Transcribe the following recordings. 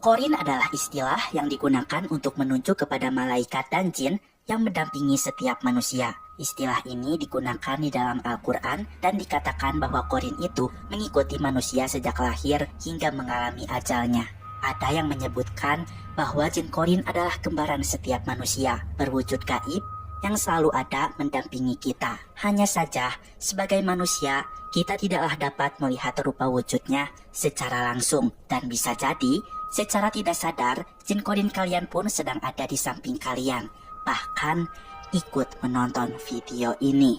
Qorin adalah istilah yang digunakan untuk menunjuk kepada malaikat dan jin yang mendampingi setiap manusia. Istilah ini digunakan di dalam Al-Quran dan dikatakan bahwa Qorin itu mengikuti manusia sejak lahir hingga mengalami ajalnya. Ada yang menyebutkan bahwa jin Qorin adalah kembaran setiap manusia, berwujud gaib yang selalu ada mendampingi kita. Hanya saja, sebagai manusia, kita tidaklah dapat melihat rupa wujudnya secara langsung. Dan bisa jadi, secara tidak sadar, jin Qorin kalian pun sedang ada di samping kalian. Bahkan, ikut menonton video ini.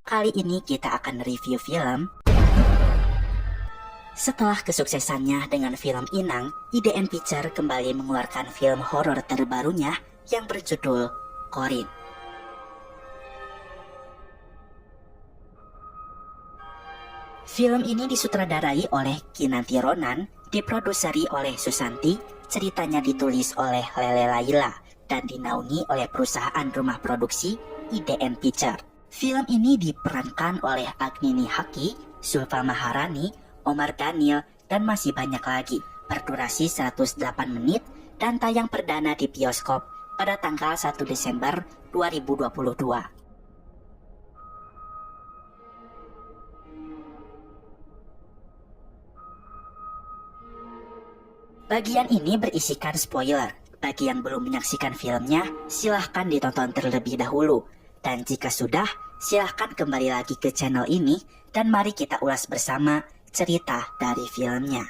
Kali ini kita akan review film. Setelah kesuksesannya dengan film Inang, IDN Pictures kembali mengeluarkan film horor terbarunya yang berjudul Qorin. Film ini disutradarai oleh Kinanti Ronan, diproduseri oleh Susanti, ceritanya ditulis oleh Lele Laila, dan dinaungi oleh perusahaan rumah produksi IDN Pictures. Film ini diperankan oleh Agnini Haki, Zulfa Maharani, Omar Daniel, dan masih banyak lagi. Berdurasi 108 menit dan tayang perdana di bioskop pada tanggal 1 Desember 2022. Bagian ini berisikan spoiler. Bagi yang belum menyaksikan filmnya, silahkan ditonton terlebih dahulu. Dan jika sudah, silahkan kembali lagi ke channel ini dan mari kita ulas bersama cerita dari filmnya.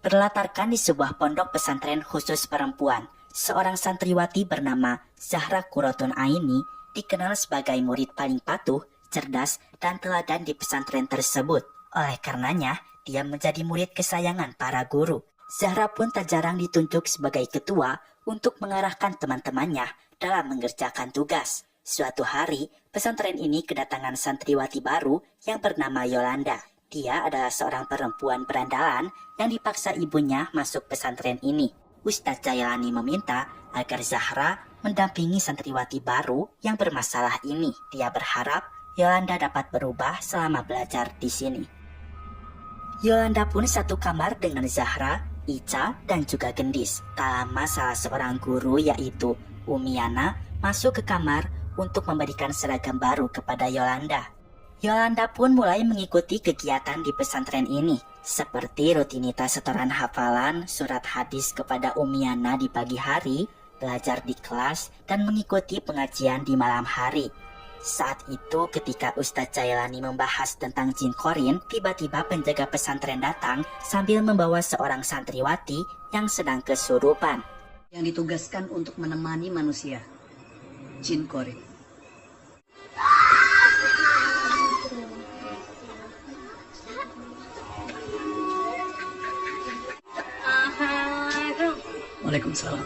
Berlatarkan di sebuah pondok pesantren khusus perempuan, seorang santriwati bernama Zahra Qurratun Aini dikenal sebagai murid paling patuh, cerdas, dan teladan di pesantren tersebut. Oleh karenanya, dia menjadi murid kesayangan para guru. Zahra pun tak jarang ditunjuk sebagai ketua untuk mengarahkan teman-temannya dalam mengerjakan tugas. Suatu hari, pesantren ini kedatangan santriwati baru yang bernama Yolanda. Dia adalah seorang perempuan berandalan yang dipaksa ibunya masuk pesantren ini. Ustadz Jailani meminta agar Zahra mendampingi santriwati baru yang bermasalah ini. Dia berharap Yolanda dapat berubah selama belajar di sini. Yolanda pun satu kamar dengan Zahra, Ica, dan juga Gendis. Tak lama salah seorang guru yaitu Umiana masuk ke kamar untuk memberikan seragam baru kepada Yolanda. Yolanda pun mulai mengikuti kegiatan di pesantren ini, seperti rutinitas setoran hafalan, surat hadis kepada Umiana di pagi hari, belajar di kelas, dan mengikuti pengajian di malam hari. Saat itu ketika Ustadz Jailani membahas tentang jin Qorin, tiba-tiba penjaga pesantren datang sambil membawa seorang santriwati yang sedang kesurupan. Yang ditugaskan untuk menemani manusia, jin Qorin. Waalaikumsalam.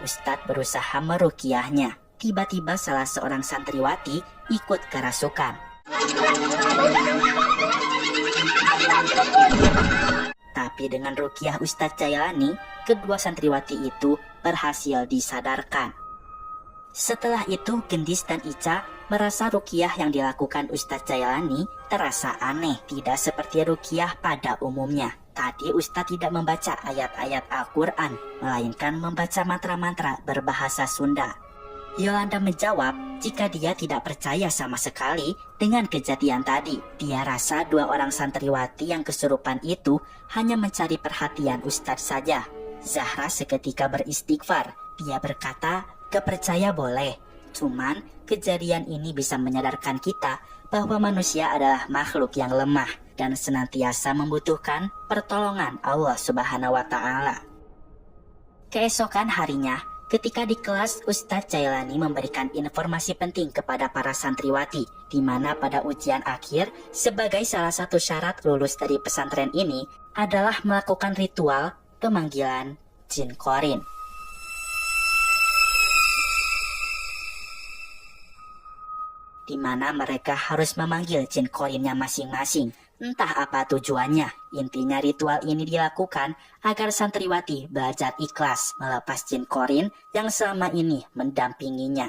Ustadz berusaha meruqyahnya. Tiba-tiba salah seorang santriwati ikut kerasukan. Tapi dengan ruqyah Ustadz Jailani, kedua santriwati itu berhasil disadarkan. Setelah itu, Gendis dan Ica merasa ruqyah yang dilakukan Ustadz Jailani terasa aneh, tidak seperti ruqyah pada umumnya. Tadi Ustadz tidak membaca ayat-ayat Al-Quran, melainkan membaca mantra-mantra berbahasa Sunda. Yolanda menjawab jika dia tidak percaya sama sekali dengan kejadian tadi. Dia rasa dua orang santriwati yang kesurupan itu hanya mencari perhatian Ustadz saja. Zahra seketika beristighfar. Dia berkata, "Kepercaya boleh, cuman kejadian ini bisa menyadarkan kita bahwa manusia adalah makhluk yang lemah dan senantiasa membutuhkan pertolongan Allah Subhanahu wa Ta'ala." Keesokan harinya, ketika di kelas, Ustadz Jailani memberikan informasi penting kepada para santriwati, di mana pada ujian akhir, sebagai salah satu syarat lulus dari pesantren ini adalah melakukan ritual pemanggilan jin Qorin. Di mana mereka harus memanggil jin Qorinnya masing-masing. Entah apa tujuannya, intinya ritual ini dilakukan agar santriwati belajar ikhlas melepas jin Qorin yang selama ini mendampinginya.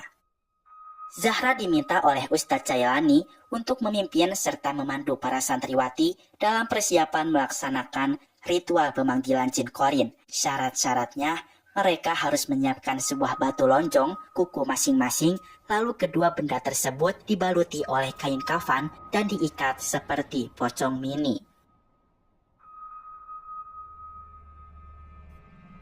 Zahra diminta oleh Ustadz Jailani untuk memimpin serta memandu para santriwati dalam persiapan melaksanakan ritual pemanggilan jin Qorin. Syarat-syaratnya, mereka harus menyiapkan sebuah batu lonjong, kuku masing-masing, lalu kedua benda tersebut dibaluti oleh kain kafan dan diikat seperti pocong mini.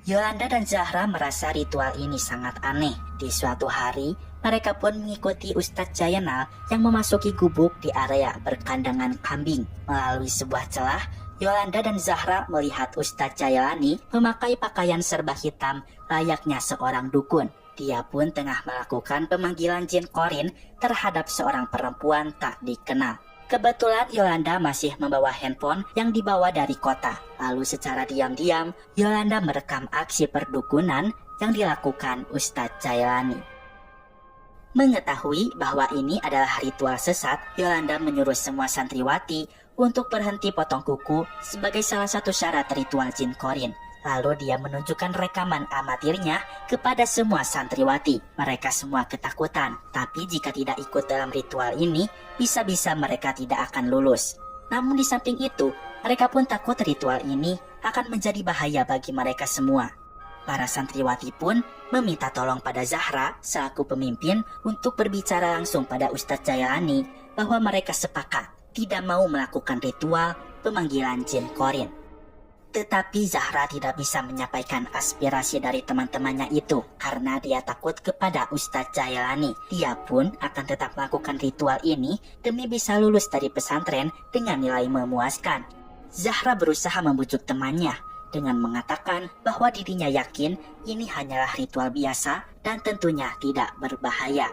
Yolanda dan Zahra merasa ritual ini sangat aneh. Di suatu hari, mereka pun mengikuti Ustadz Jainal yang memasuki gubuk di area berkandangan kambing. Melalui sebuah celah, Yolanda dan Zahra melihat Ustadz Jailani memakai pakaian serba hitam layaknya seorang dukun. Dia pun tengah melakukan pemanggilan jin Qorin terhadap seorang perempuan tak dikenal. Kebetulan Yolanda masih membawa handphone yang dibawa dari kota. Lalu secara diam-diam, Yolanda merekam aksi perdukunan yang dilakukan Ustadz Jailani. Mengetahui bahwa ini adalah ritual sesat, Yolanda menyuruh semua santriwati untuk berhenti potong kuku sebagai salah satu syarat ritual jin Qorin. Lalu dia menunjukkan rekaman amatirnya kepada semua santriwati. Mereka semua ketakutan, tapi jika tidak ikut dalam ritual ini, bisa-bisa mereka tidak akan lulus. Namun di samping itu, mereka pun takut ritual ini akan menjadi bahaya bagi mereka semua. Para santriwati pun meminta tolong pada Zahra selaku pemimpin untuk berbicara langsung pada Ustadz Jailani bahwa mereka sepakat tidak mau melakukan ritual pemanggilan jin Qorin. Tetapi Zahra tidak bisa menyampaikan aspirasi dari teman-temannya itu karena dia takut kepada Ustadz Jailani. Dia pun akan tetap melakukan ritual ini demi bisa lulus dari pesantren dengan nilai memuaskan. Zahra berusaha membujuk temannya dengan mengatakan bahwa dirinya yakin ini hanyalah ritual biasa dan tentunya tidak berbahaya.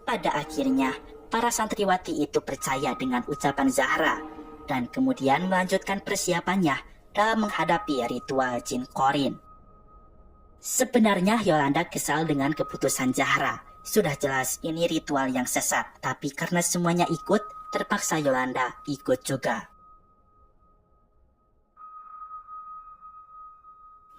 Pada akhirnya, para santriwati itu percaya dengan ucapan Zahra dan kemudian melanjutkan persiapannya dalam menghadapi ritual jin Qorin. Sebenarnya Yolanda kesal dengan keputusan Zahra. Sudah jelas ini ritual yang sesat, tapi karena semuanya ikut, terpaksa Yolanda ikut juga.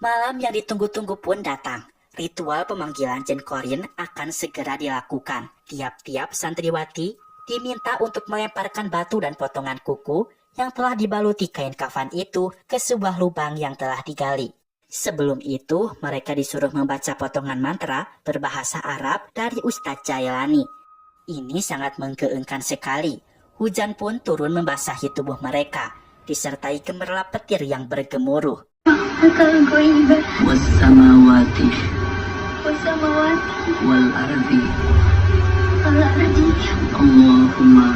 Malam yang ditunggu-tunggu pun datang. Ritual pemanggilan jin Qorin akan segera dilakukan. Tiap-tiap santriwati diminta untuk melemparkan batu dan potongan kuku yang telah dibaluti kain kafan itu ke sebuah lubang yang telah digali. Sebelum itu, mereka disuruh membaca potongan mantra berbahasa Arab dari Ustadz Jailani. Ini sangat menggeunkan sekali. Hujan pun turun membasahi tubuh mereka, disertai gemerlap petir yang bergemuruh. Wassamawati wal ardi Allahumma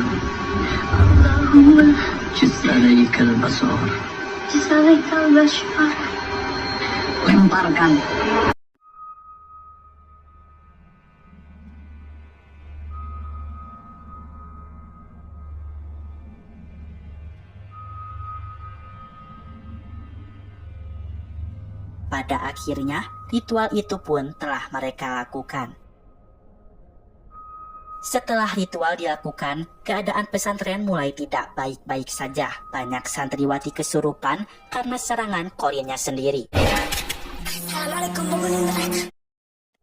juz alaikal basar. Lemparkan. Pada akhirnya, ritual itu pun telah mereka lakukan. Setelah ritual dilakukan, keadaan pesantren mulai tidak baik-baik saja. Banyak santriwati kesurupan karena serangan Qorinnya sendiri.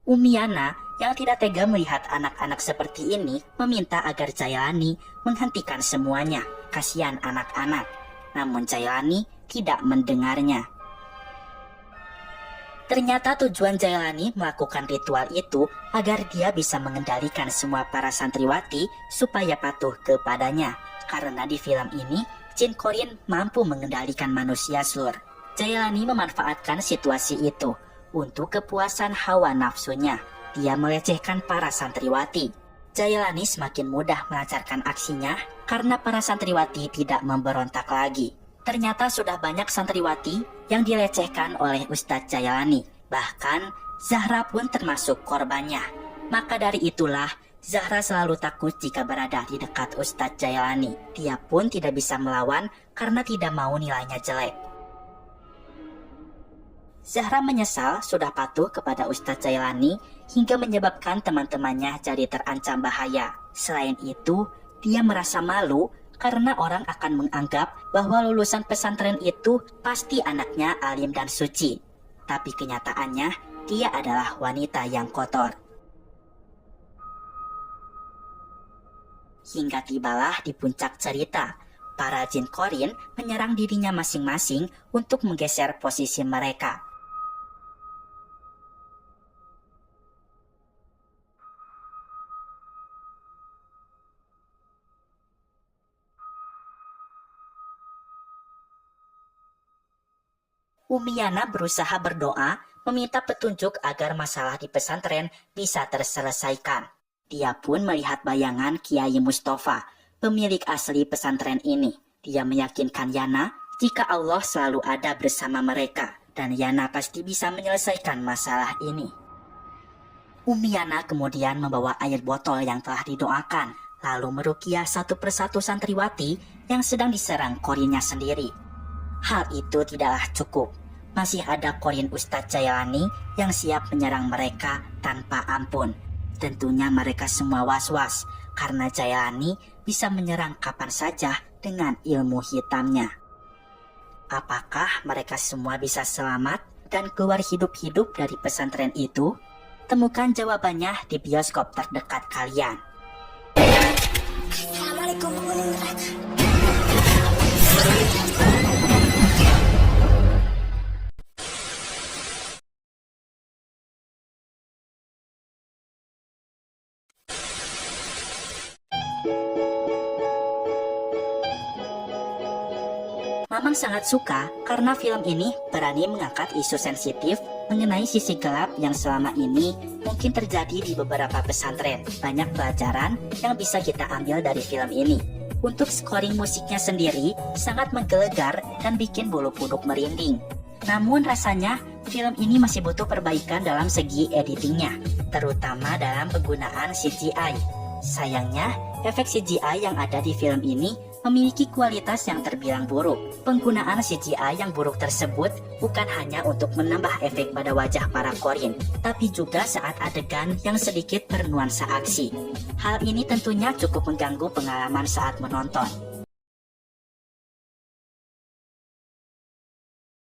Umiana yang tidak tega melihat anak-anak seperti ini meminta agar Jailani menghentikan semuanya. Kasihan anak-anak. Namun Jailani tidak mendengarnya. Ternyata tujuan Jailani melakukan ritual itu agar dia bisa mengendalikan semua para santriwati supaya patuh kepadanya. Karena di film ini, jin Qorin mampu mengendalikan manusia Slur. Jailani memanfaatkan situasi itu untuk kepuasan hawa nafsunya. Dia melecehkan para santriwati. Jailani semakin mudah melancarkan aksinya karena para santriwati tidak memberontak lagi. Ternyata sudah banyak santriwati yang dilecehkan oleh Ustadz Jailani. Bahkan Zahra pun termasuk korbannya. Maka dari itulah Zahra selalu takut jika berada di dekat Ustadz Jailani. Dia pun tidak bisa melawan karena tidak mau nilainya jelek. Zahra menyesal sudah patuh kepada Ustadz Jailani hingga menyebabkan teman-temannya jadi terancam bahaya. Selain itu, dia merasa malu karena orang akan menganggap bahwa lulusan pesantren itu pasti anaknya alim dan suci. Tapi kenyataannya, dia adalah wanita yang kotor. Hingga tibalah di puncak cerita, para jin korin menyerang dirinya masing-masing untuk menggeser posisi mereka. Umiyana berusaha berdoa, meminta petunjuk agar masalah di pesantren bisa terselesaikan. Dia pun melihat bayangan Kiai Mustafa, pemilik asli pesantren ini. Dia meyakinkan Yana jika Allah selalu ada bersama mereka dan Yana pasti bisa menyelesaikan masalah ini. Umiyana kemudian membawa air botol yang telah didoakan, lalu meruqyah satu persatu santriwati yang sedang diserang korinnya sendiri. Hal itu tidaklah cukup. Masih ada korin Ustadz Jailani yang siap menyerang mereka tanpa ampun. Tentunya mereka semua was-was karena Jailani bisa menyerang kapan saja dengan ilmu hitamnya. Apakah mereka semua bisa selamat dan keluar hidup-hidup dari pesantren itu? Temukan jawabannya di bioskop terdekat kalian. Assalamualaikum warahmatullahi wabarakatuh. Mamang sangat suka karena film ini berani mengangkat isu sensitif mengenai sisi gelap yang selama ini mungkin terjadi di beberapa pesantren. Banyak pelajaran yang bisa kita ambil dari film ini. Untuk scoring musiknya sendiri sangat menggelegar dan bikin bulu kuduk merinding. Namun rasanya film ini masih butuh perbaikan dalam segi editingnya, terutama dalam penggunaan CGI. Sayangnya, efek CGI yang ada di film ini memiliki kualitas yang terbilang buruk. Penggunaan CGI yang buruk tersebut bukan hanya untuk menambah efek pada wajah para korin, tapi juga saat adegan yang sedikit bernuansa aksi. Hal ini tentunya cukup mengganggu pengalaman saat menonton.